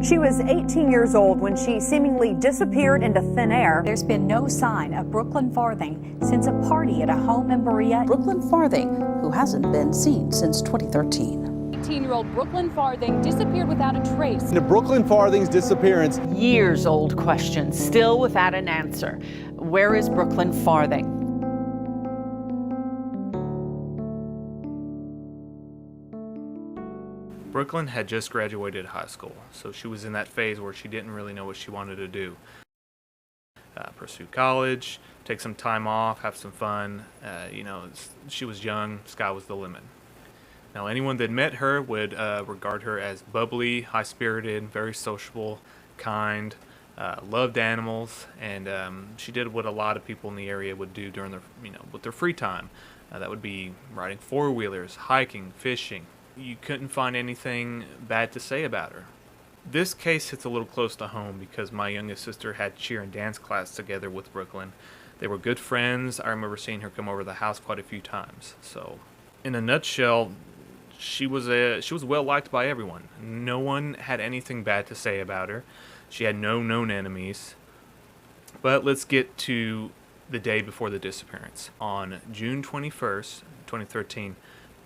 She was 18 years old when she seemingly disappeared into thin air. There's been no sign of Brookelyn Farthing since a party at a home in Berea. Brookelyn Farthing, who hasn't been seen since 2013. 18-year-old Brookelyn Farthing disappeared without a trace. The Brookelyn Farthing's disappearance. Years-old question, still without an answer. Where is Brookelyn Farthing? Brookelyn had just graduated high school, so she was in that phase where she didn't really know what she wanted to do. Pursue college, take some time off, have some fun. She was young, sky was the limit. Now, anyone that met her would regard her as bubbly, high-spirited, very sociable, kind, loved animals, and she did what a lot of people in the area would do during their, with their free time. That would be riding four-wheelers, hiking, fishing. You couldn't find anything bad to say about her. This case hits a little close to home because my youngest sister had cheer and dance class together with Brookelyn. They were good friends. I remember seeing her come over to the house quite a few times. So, in a nutshell, she was well liked by everyone. No one had anything bad to say about her. She had no known enemies. But let's get to the day before the disappearance. On June 21st, 2013,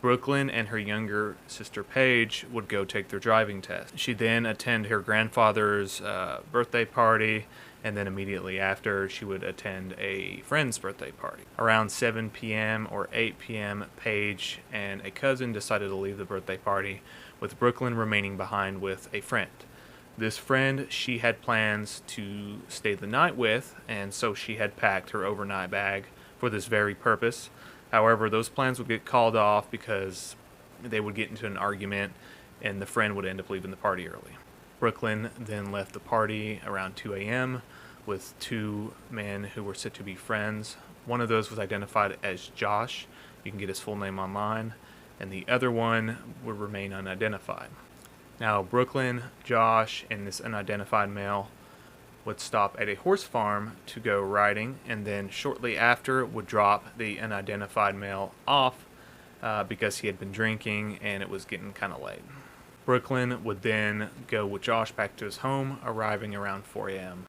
Brookelyn and her younger sister Paige would go take their driving test. She'd then attend her grandfather's birthday party, and then immediately after she would attend a friend's birthday party. Around 7 p.m. or 8 p.m., Paige and a cousin decided to leave the birthday party, with Brookelyn remaining behind with a friend. This friend she had plans to stay the night with, and so she had packed her overnight bag for this very purpose. However, those plans would get called off because they would get into an argument and the friend would end up leaving the party early. Brookelyn then left the party around 2 a.m. with two men who were said to be friends. One of those was identified as Josh. You can get his full name online. And the other one would remain unidentified. Now, Brookelyn, Josh, and this unidentified male would stop at a horse farm to go riding, and then shortly after would drop the unidentified male off because he had been drinking and it was getting kind of late. Brookelyn would then go with Josh back to his home, arriving around 4 a.m.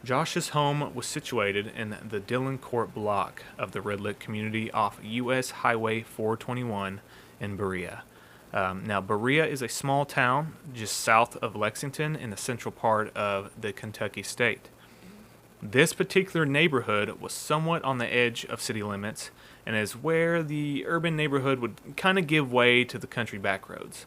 Josh's home was situated in the Dillon Court block of the Red Lick community off U.S. Highway 421 in Berea. Now, Berea is a small town just south of Lexington in the central part of the Kentucky state. This particular neighborhood was somewhat on the edge of city limits and is where the urban neighborhood would kind of give way to the country backroads.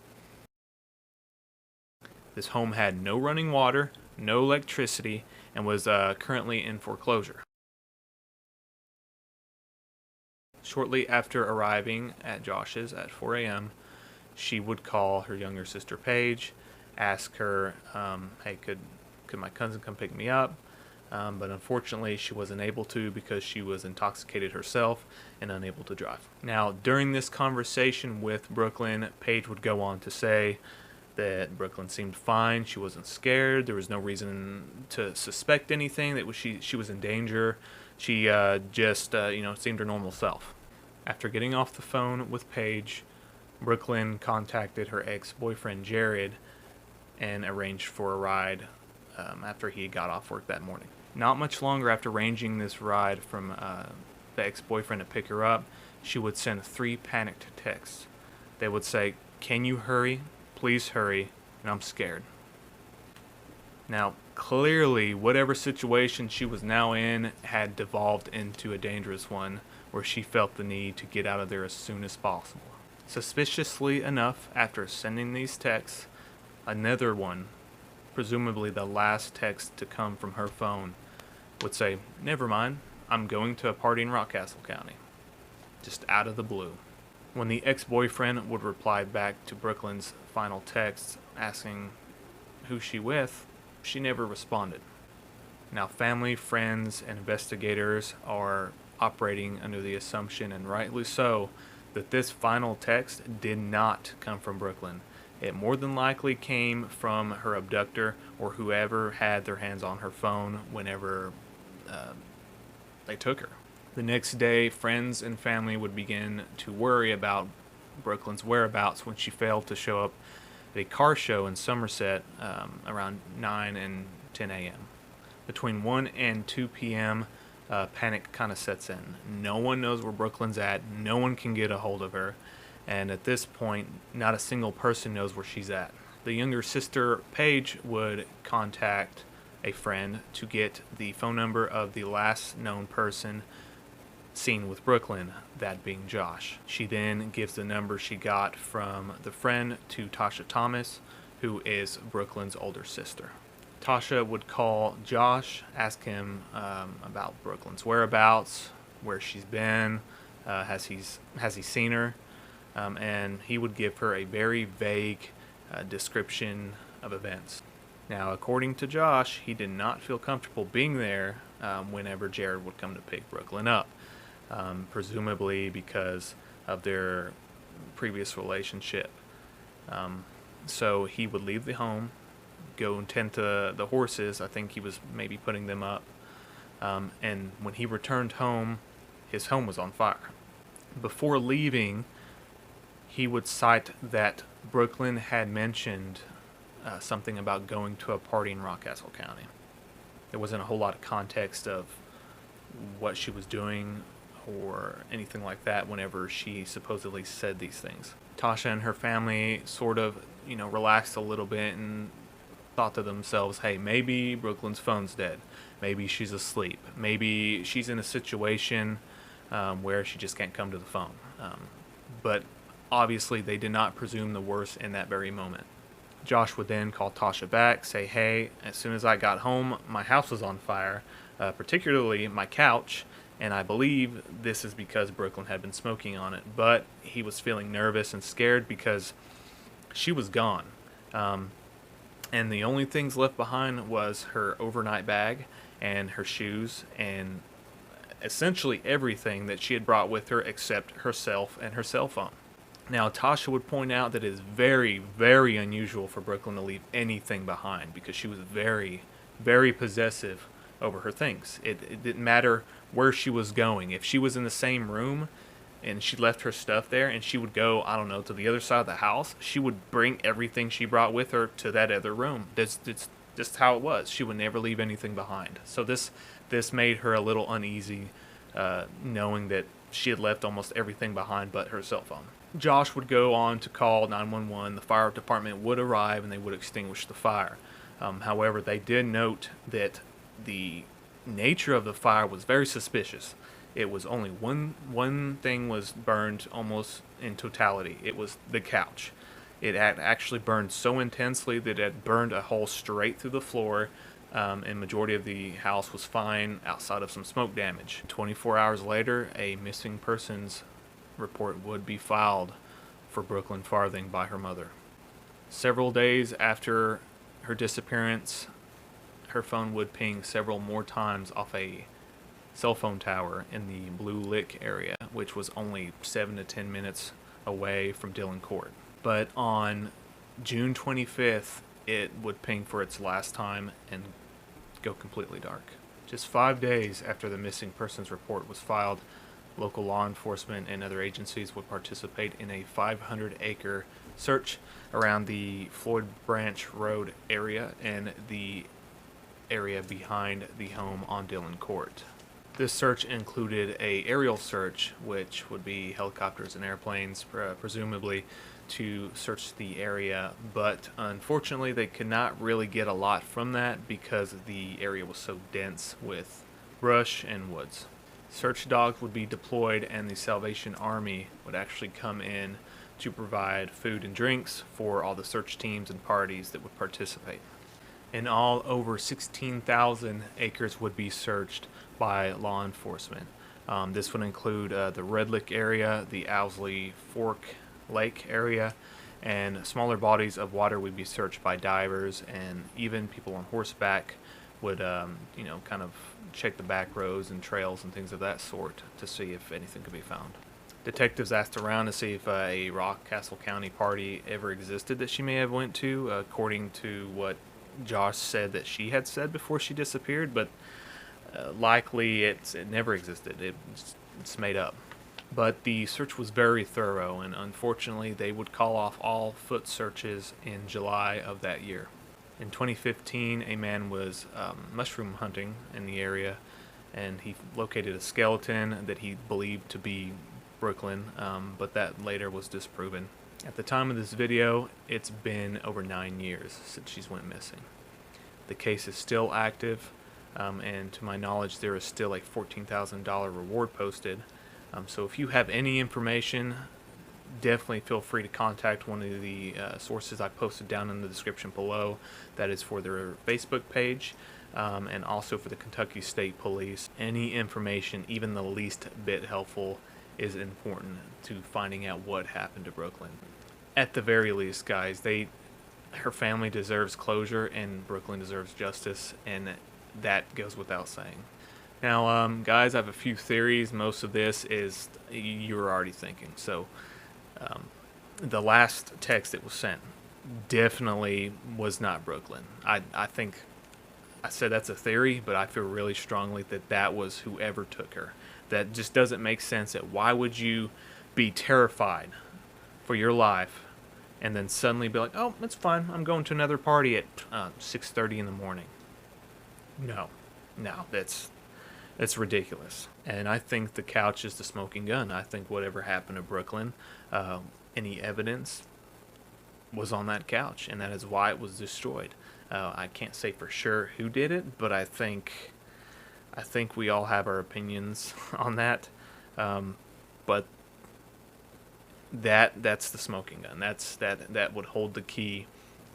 This home had no running water, no electricity, and was currently in foreclosure. Shortly after arriving at Josh's at 4 a.m., she would call her younger sister Paige, ask her, hey, could my cousin come pick me up? But unfortunately, she wasn't able to because she was intoxicated herself and unable to drive. Now, during this conversation with Brookelyn, Paige would go on to say that Brookelyn seemed fine. She wasn't scared. There was no reason to suspect anything, that she was in danger. She just seemed her normal self. After getting off the phone with Paige, Brookelyn contacted her ex-boyfriend Jared and arranged for a ride after he got off work that morning. Not much longer after arranging this ride from the ex-boyfriend to pick her up, she would send 3 panicked texts. They would say, "Can you hurry? Please hurry, and I'm scared." Now, clearly, whatever situation she was now in had devolved into a dangerous one where she felt the need to get out of there as soon as possible. Suspiciously enough, after sending these texts, another one, presumably the last text to come from her phone, would say, "Never mind, I'm going to a party in Rockcastle County." Just out of the blue. When the ex-boyfriend would reply back to Brookelyn's final text asking who she with, she never responded. Now, family, friends, and investigators are operating under the assumption, and rightly so, that this final text did not come from Brookelyn. It more than likely came from her abductor or whoever had their hands on her phone whenever they took her. The next day, friends and family would begin to worry about Brookelyn's whereabouts when she failed to show up at a car show in Somerset around 9 and 10 a.m. Between 1 and 2 p.m., panic kind of sets in. No one knows where Brooklyn's at. No one can get a hold of her. And at this point, not a single person knows where she's at. The younger sister, Paige, would contact a friend to get the phone number of the last known person seen with Brooklyn, that being Josh. She then gives the number she got from the friend to Tasha Thomas, who is Brooklyn's older sister. Tasha would call Josh, ask him about Brooklyn's whereabouts, where she's been, has he seen her, and he would give her a very vague description of events. Now, according to Josh, he did not feel comfortable being there whenever Jared would come to pick Brooklyn up, presumably because of their previous relationship. So he would leave the home, go and tend to the horses. I think he was maybe putting them up. And when he returned home, his home was on fire. Before leaving, he would cite that Brooklyn had mentioned something about going to a party in Rockcastle County. There wasn't a whole lot of context of what she was doing or anything like that whenever she supposedly said these things. Tasha and her family sort of, relaxed a little bit and thought to themselves, hey, maybe Brooklyn's phone's dead. Maybe she's asleep. Maybe she's in a situation where she just can't come to the phone. But obviously they did not presume the worst in that very moment. Josh would then call Tasha back, say, hey, as soon as I got home, my house was on fire, particularly my couch, and I believe this is because Brooklyn had been smoking on it. But he was feeling nervous and scared because she was gone. And the only things left behind was her overnight bag and her shoes and essentially everything that she had brought with her except herself and her cell phone. Now, Tasha would point out that it is very, very unusual for Brooklyn to leave anything behind because she was very, very possessive over her things. It didn't matter where she was going. If she was in the same room and she left her stuff there and she would go, I don't know, to the other side of the house, she would bring everything she brought with her to that other room. That's just how it was. She would never leave anything behind. So this made her a little uneasy, knowing that she had left almost everything behind but her cell phone. Josh would go on to call 911. The fire department would arrive and they would extinguish the fire. However, they did note that the nature of the fire was very suspicious. It was only one thing was burned almost in totality. It was the couch. It had actually burned so intensely that it had burned a hole straight through the floor, and majority of the house was fine outside of some smoke damage. 24 hours later, a missing persons report would be filed for Brookelyn Farthing by her mother. Several days after her disappearance, her phone would ping several more times off a cell phone tower in the Blue Lick area, which was only 7 to 10 minutes away from Dillon Court. But on June 25th, it would ping for its last time and go completely dark. Just 5 days after the missing persons report was filed, local law enforcement and other agencies would participate in a 500-acre search around the Floyd Branch Road area and the area behind the home on Dillon Court. This search included an aerial search, which would be helicopters and airplanes, presumably, to search the area, but unfortunately they could not really get a lot from that because the area was so dense with brush and woods. Search dogs would be deployed and the Salvation Army would actually come in to provide food and drinks for all the search teams and parties that would participate. In all, over 16,000 acres would be searched by law enforcement. This would include the Red Lick area, the Owsley Fork Lake area, and smaller bodies of water would be searched by divers, and even people on horseback would, kind of check the back roads and trails and things of that sort to see if anything could be found. Detectives asked around to see if a Rockcastle County party ever existed that she may have went to, according to what Josh said that she had said before she disappeared, but likely it never existed. It's made up. But the search was very thorough, and unfortunately they would call off all foot searches in July of that year. In 2015, a man was mushroom hunting in the area, and he located a skeleton that he believed to be Brooklyn, but that later was disproven. At the time of this video, it's been over 9 years since she's went missing. The case is still active, and to my knowledge there is still a $14,000 reward posted. So if you have any information, definitely feel free to contact one of the sources I posted down in the description below. That is for their Facebook page, and also for the Kentucky State Police. Any information, even the least bit helpful, is important to finding out what happened to Brooklyn. At the very least, guys, her family deserves closure, and Brooklyn deserves justice, and that goes without saying. Now, guys, I have a few theories. Most of this is you were already thinking. So, the last text that was sent definitely was not Brooklyn. I think I said that's a theory, but I feel really strongly that that was whoever took her. That just doesn't make sense. That why would you be terrified for your life and then suddenly be like, oh, it's fine, I'm going to another party at 6:30 in the morning? No, that's ridiculous. And I think the couch is the smoking gun. I think whatever happened to Brooklyn, any evidence was on that couch, and that is why it was destroyed. I can't say for sure who did it, but I think we all have our opinions on that. But that's the smoking gun. That would hold the key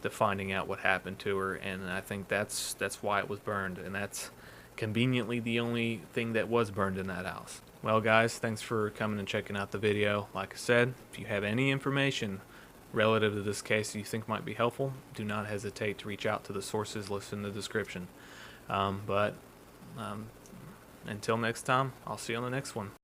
to finding out what happened to her, and I think that's why it was burned, and that's conveniently the only thing that was burned in that house. Well, guys, thanks for coming and checking out the video. Like I said, if you have any information relative to this case you think might be helpful, do not hesitate to reach out to the sources listed in the description. Until next time, I'll see you on the next one.